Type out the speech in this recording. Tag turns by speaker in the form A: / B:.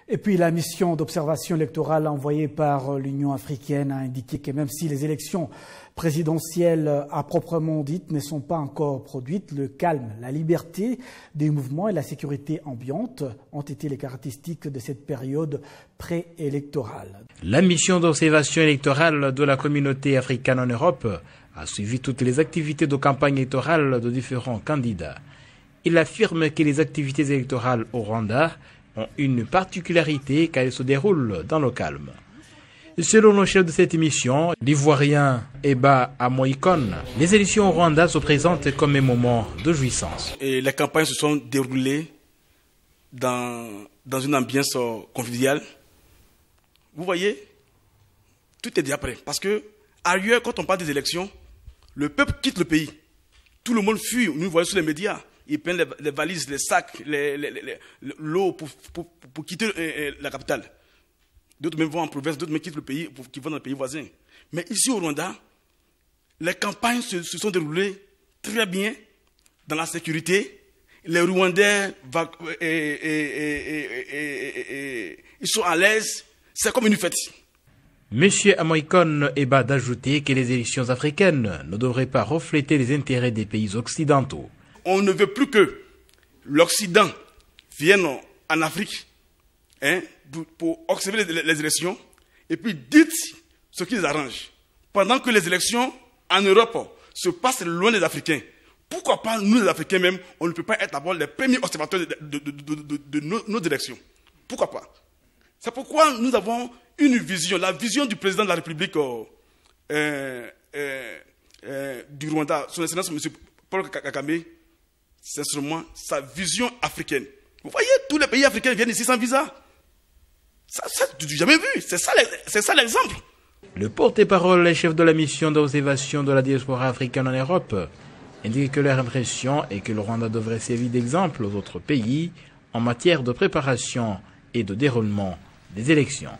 A: Et puis la mission d'observation électorale envoyée par l'Union africaine a indiqué que même si les élections présidentielles à proprement dites ne sont pas encore produites, le calme, la liberté des mouvements et la sécurité ambiante ont été les caractéristiques de cette période préélectorale.
B: La mission d'observation électorale de la communauté africaine en Europe a suivi toutes les activités de campagne électorale de différents candidats. Il affirme que les activités électorales au Rwanda ont une particularité car elles se déroulent dans le calme. Selon le chef de cette émission, l'Ivoirien Eba Amoikon, les élections au Rwanda se présentent comme un moment de jouissance.
C: Et les campagnes se sont déroulées dans une ambiance conviviale. Vous voyez, tout est déjà prêt. Parce que ailleurs, quand on parle des élections, le peuple quitte le pays. Tout le monde fuit. Nous le voyons sur les médias. Ils prennent les valises, les sacs, l'eau pour quitter la capitale. D'autres même vont en province, d'autres même quittent le pays, qui vont dans le pays voisin. Mais ici au Rwanda, les campagnes se sont déroulées très bien, dans la sécurité. Les Rwandais, ils sont à l'aise. C'est comme une fête.
B: Monsieur Amoikon Eba d'ajouter que les élections africaines ne devraient pas refléter les intérêts des pays occidentaux.
C: On ne veut plus que l'Occident vienne en Afrique pour observer les élections et puis dites ce qui les arrange. Pendant que les élections en Europe se passent loin des Africains, pourquoi pas nous les Africains même, on ne peut pas être d'abord les premiers observateurs de nos élections? Pourquoi pas? C'est pourquoi nous avons une vision, la vision du président de la République du Rwanda, son Excellence M. Paul Kagame. C'est seulement sa vision africaine. Vous voyez, tous les pays africains viennent ici sans visa. Ça tu n'as jamais vu. C'est ça l'exemple.
B: Le porte-parole et chef de la mission d'observation de la diaspora africaine en Europe indique que leur impression est que le Rwanda devrait servir d'exemple aux autres pays en matière de préparation et de déroulement des élections.